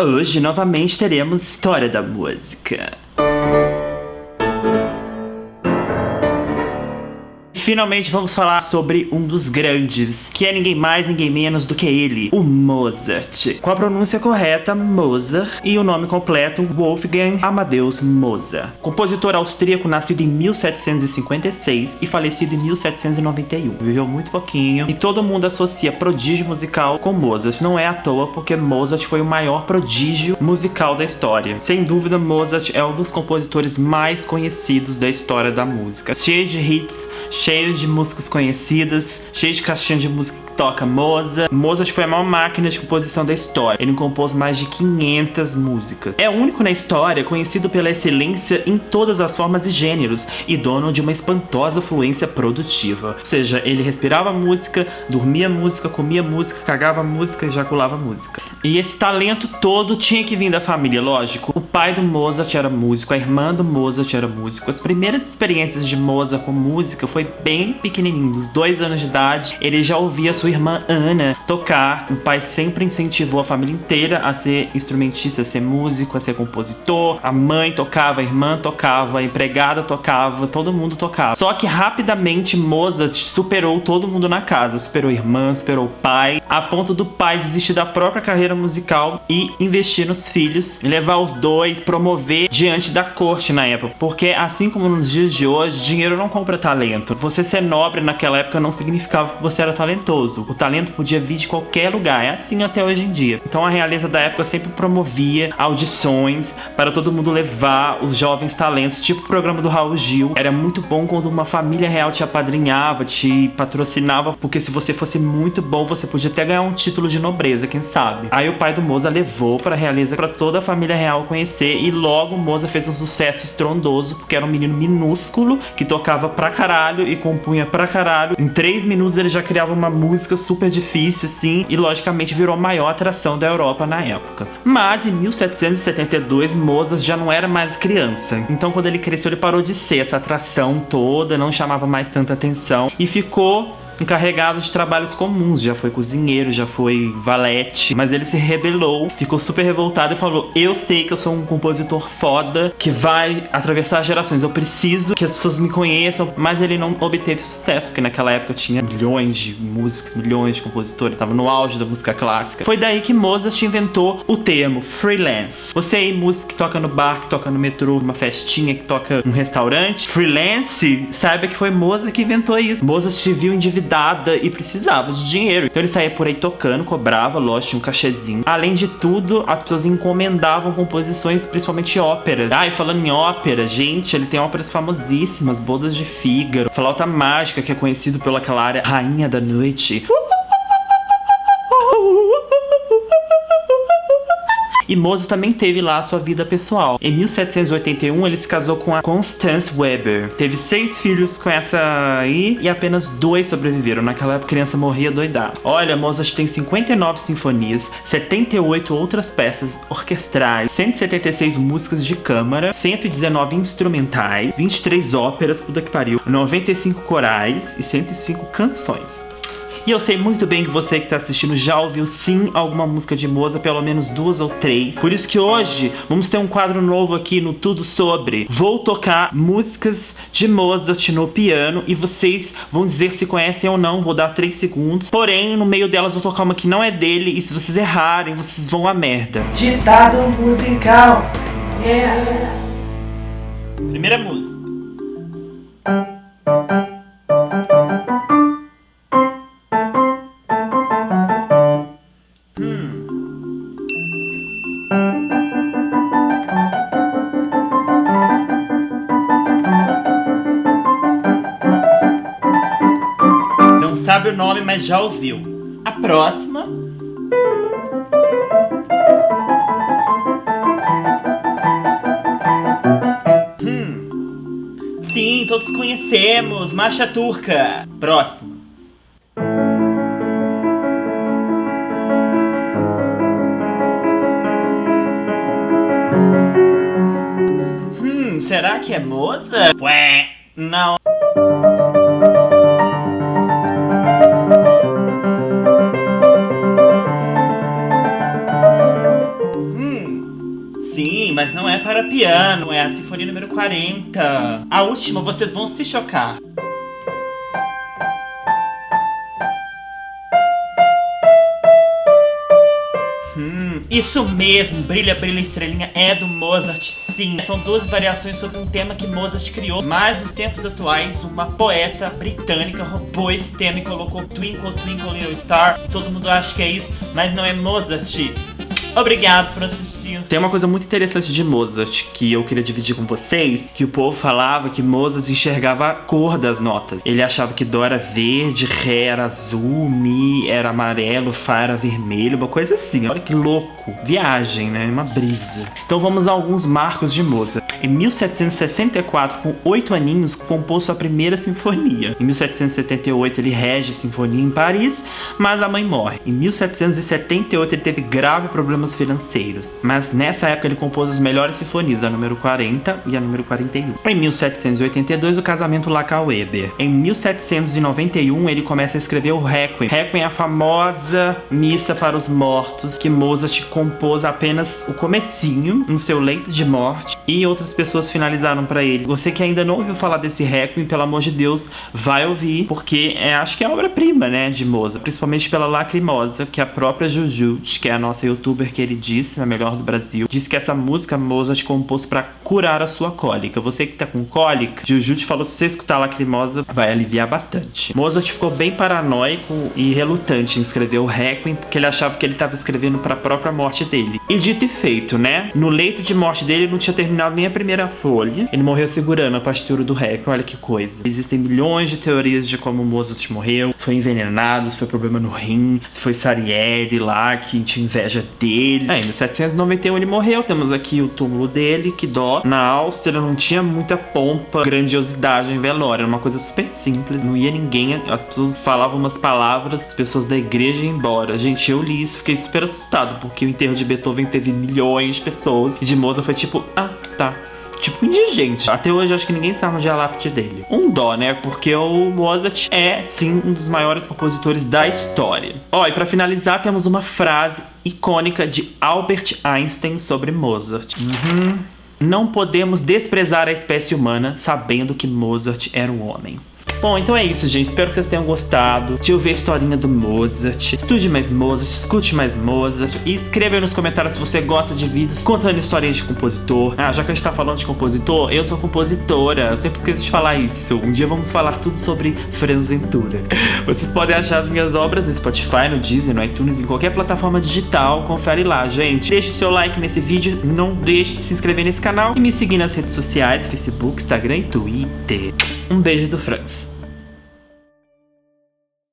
Hoje, novamente, teremos História da Música. Finalmente vamos falar sobre um dos grandes, que é ninguém mais, ninguém menos do que ele, o Mozart. Com a pronúncia correta, Mozart, e o nome completo, Wolfgang Amadeus Mozart. Compositor austríaco nascido em 1756 e falecido em 1791. Viveu muito pouquinho e todo mundo associa prodígio musical com Mozart. Não é à toa, porque Mozart foi o maior prodígio musical da história. Sem dúvida, Mozart é um dos compositores mais conhecidos da história da música. Cheio de hits, cheio de músicas conhecidas, cheio de caixinha de música que toca Mozart. Mozart foi a maior máquina de composição da história. Ele compôs mais de 500 músicas. É o único na história conhecido pela excelência em todas as formas e gêneros e dono de uma espantosa fluência produtiva. Ou seja, ele respirava música, dormia música, comia música, cagava música, ejaculava música. E esse talento todo tinha que vir da família, lógico. O pai do Mozart era músico, a irmã do Mozart era músico. As primeiras experiências de Mozart com música foi bem pequenininho, dos 2 anos de idade, ele já ouvia sua irmã Ana tocar. O pai sempre incentivou a família inteira a ser instrumentista, a ser músico, a ser compositor. A mãe tocava, a irmã tocava, a empregada tocava, todo mundo tocava. Só que rapidamente Mozart superou todo mundo na casa, superou a irmã, superou o pai, a ponto do pai desistir da própria carreira musical e investir nos filhos, levar os dois, promover diante da corte na época. Porque assim como nos dias de hoje, dinheiro não compra talento. Você ser nobre naquela época não significava que você era talentoso. O talento podia vir de qualquer lugar. É assim até hoje em dia. Então a realeza da época sempre promovia audições para todo mundo levar os jovens talentos, tipo o programa do Raul Gil. Era muito bom quando uma família real te apadrinhava, te patrocinava, porque se você fosse muito bom, você podia até ganhar um título de nobreza, quem sabe. Aí o pai do Mozart levou pra realeza pra toda a família real conhecer, e logo Mozart fez um sucesso estrondoso, porque era um menino minúsculo que tocava pra caralho e compunha pra caralho. Em 3 minutos ele já criava uma música super difícil, assim, e logicamente virou a maior atração da Europa na época. Mas em 1772, Mozart já não era mais criança. Então quando ele cresceu, ele parou de ser essa atração toda, não chamava mais tanta atenção e ficou encarregado de trabalhos comuns, já foi cozinheiro, já foi valete, mas ele se rebelou, ficou super revoltado e falou: eu sei que eu sou um compositor foda, que vai atravessar gerações, eu preciso que as pessoas me conheçam. Mas ele não obteve sucesso, porque naquela época tinha milhões de músicos, milhões de compositores, estava no auge da música clássica. Foi daí que Mozart inventou o termo freelance. Você aí, músico que toca no bar, que toca no metrô, numa festinha, que toca num restaurante, freelance, saiba que foi Mozart que inventou isso. Mozart te viu endividado e precisava de dinheiro, então ele saía por aí tocando, cobrava, lógico, tinha um cachezinho. Além de tudo, as pessoas encomendavam composições, principalmente óperas. E falando em ópera, gente, ele tem óperas famosíssimas: Bodas de Fígaro, Flauta Mágica, que é conhecido pelaquela área Rainha da Noite. E Mozart também teve lá a sua vida pessoal. Em 1781, ele se casou com a Constance Weber. Teve 6 filhos com essa aí e apenas 2 sobreviveram. Naquela época, a criança morria doidada. Olha, Mozart tem 59 sinfonias, 78 outras peças orquestrais, 176 músicas de câmara, 119 instrumentais, 23 óperas, puta que pariu, 95 corais e 105 canções. E eu sei muito bem que você que tá assistindo já ouviu sim alguma música de Mozart, pelo menos 2 ou 3. Por isso que hoje vamos ter um quadro novo aqui no Tudo Sobre. Vou tocar músicas de Mozart no piano e vocês vão dizer se conhecem ou não. Vou dar 3 segundos. Porém, no meio delas vou tocar uma que não é dele, e se vocês errarem, vocês vão a merda. Ditado musical. Yeah. Primeira música. Não sabe o nome, mas já ouviu. A próxima. Sim, todos conhecemos. Marcha Turca. Próxima. Será que é Mozart? Ué, não. Sim, mas não é para piano, é a Sinfonia número 40. A última, vocês vão se chocar. Isso mesmo, Brilha, Brilha, Estrelinha é do Mozart, sim. São 12 variações sobre um tema que Mozart criou, mas nos tempos atuais, uma poeta britânica roubou esse tema e colocou Twinkle, Twinkle, Little Star. Todo mundo acha que é isso, mas não é Mozart. Obrigado por assistir. Tem uma coisa muito interessante de Mozart que eu queria dividir com vocês, que o povo falava que Mozart enxergava a cor das notas. Ele achava que Dó era verde, Ré era azul, Mi era amarelo, Fá era vermelho, uma coisa assim. Olha que louco. Viagem, né? Uma brisa. Então vamos a alguns marcos de Mozart. Em 1764, com 8 aninhos, compôs sua primeira sinfonia. Em 1778, ele rege a sinfonia em Paris, mas a mãe morre. Em 1778, ele teve grave problemas financeiros, mas nessa época ele compôs as melhores sinfonias, a número 40 e a número 41. Em 1782, o casamento Lacau-Weber. Em 1791, ele começa a escrever o Requiem. Requiem é a famosa missa para os mortos, que Mozart compôs apenas o comecinho, no seu leito de morte, e outras pessoas finalizaram para ele. Você que ainda não ouviu falar desse Requiem, pelo amor de Deus, vai ouvir, porque acho que é a obra-prima, né, de Mozart, principalmente pela Lacrimosa, que a própria Jujute, que é a nossa youtuber que ele disse, a melhor do Brasil, disse que essa música Mozart compôs para curar a sua cólica. Você que tá com cólica, Jujute falou, se você escutar a Lacrimosa, vai aliviar bastante. Mozart ficou bem paranoico e relutante em escrever o Requiem, porque ele achava que ele estava escrevendo para a própria morte dele. E dito e feito, né? No leito de morte dele, ele não tinha terminado nem a primeira folha. Ele morreu segurando a partitura do Requiem. Olha que coisa. Existem milhões de teorias de como Mozart morreu. Se foi envenenado, se foi problema no rim, se foi Salieri lá, que tinha inveja dele. Em 1791 ele morreu. Temos aqui o túmulo dele, que dó. Na Áustria não tinha muita pompa, grandiosidade em velório. Era uma coisa super simples. Não ia ninguém. As pessoas falavam umas palavras, as pessoas da igreja iam embora. Gente, eu li isso, fiquei super assustado, porque o enterro de Beethoven teve milhões de pessoas. E de Mozart foi tipo, tá. Tipo, indigente. Até hoje, acho que ninguém sabe onde é a lápide dele. Um dó, né? Porque o Mozart é, sim, um dos maiores compositores da história. E pra finalizar, temos uma frase icônica de Albert Einstein sobre Mozart. Não podemos desprezar a espécie humana sabendo que Mozart era um homem. Bom, então é isso, gente. Espero que vocês tenham gostado de ouvir a historinha do Mozart. Estude mais Mozart, escute mais Mozart. E escreva aí nos comentários se você gosta de vídeos contando historinhas de compositor. Já que a gente tá falando de compositor, eu sou compositora. Eu sempre esqueço de falar isso. Um dia vamos falar tudo sobre Franz Ventura. Vocês podem achar as minhas obras no Spotify, no Deezer, no iTunes, em qualquer plataforma digital. Confere lá, gente. Deixe o seu like nesse vídeo. Não deixe de se inscrever nesse canal. E me seguir nas redes sociais, Facebook, Instagram e Twitter. Um beijo do Franz.